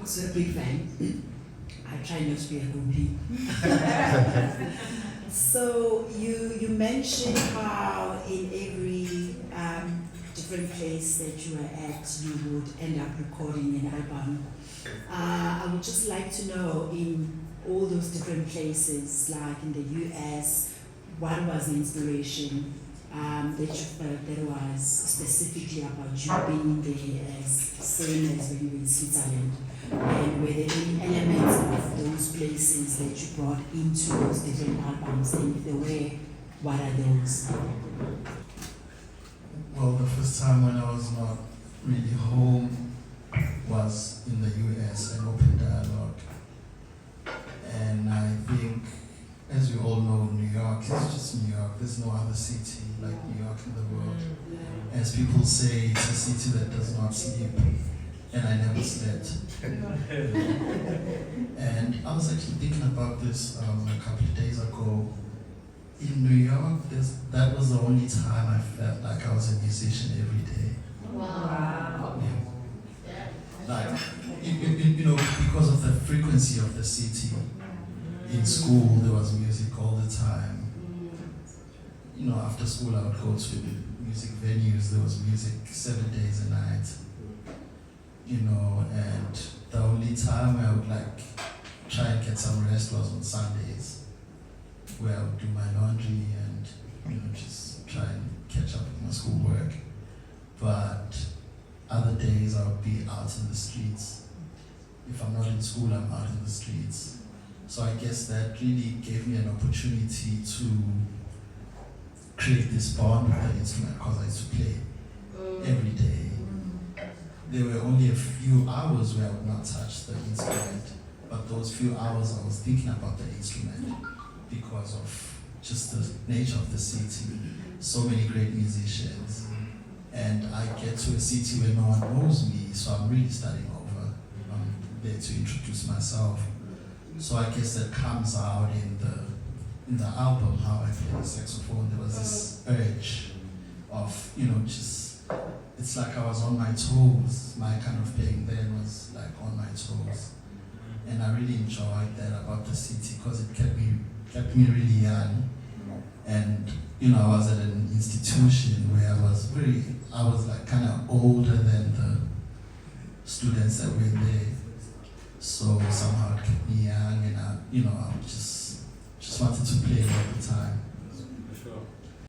also a big fan. I try not to be a groupie. So you mentioned how in every different place that you were at, you would end up recording an album. I would just like to know, in all those different places, like in the US, what was the inspiration that you felt that was specifically about you being there, as same as when you were in Switzerland? And were there any elements of those places that you brought into those different albums? And if there were, what are those? Well, the first time when I was not really home was in the US, an open dialogue. And I think, as we all know, New York is just New York. There's no other city like New York in the world. As people say, it's a city that does not sleep. And I never slept. And I was actually thinking about this a couple of days ago. In New York, that was the only time I felt like I was a musician every day. Wow. Yeah. Like, you know, because of the frequency of the city. In school, there was music all the time. You know, after school, I would go to music venues. There was music 7 days a night. You know, and the only time I would like try and get some rest was on Sundays, where I would do my laundry and, you know, just try and catch up with my schoolwork. But other days I would be out in the streets. If I'm not in school, I'm out in the streets. So I guess that really gave me an opportunity to create this bond with the instrument, because I used to play every day. There were only a few hours where I would not touch the instrument, but those few hours I was thinking about the instrument because of just the nature of the city. So many great musicians, and I get to a city where no one knows me, so I'm really starting over. I'm there to introduce myself. So I guess that comes out in the album, how I play the saxophone. There was this urge of, you know, just, it's like I was on my toes. My kind of playing then was like on my toes. And I really enjoyed that about the city, because it kept me really young. And, you know, I was at an institution where I was like kind of older than the students that were there. So somehow it kept me young, and I just wanted to play all the time.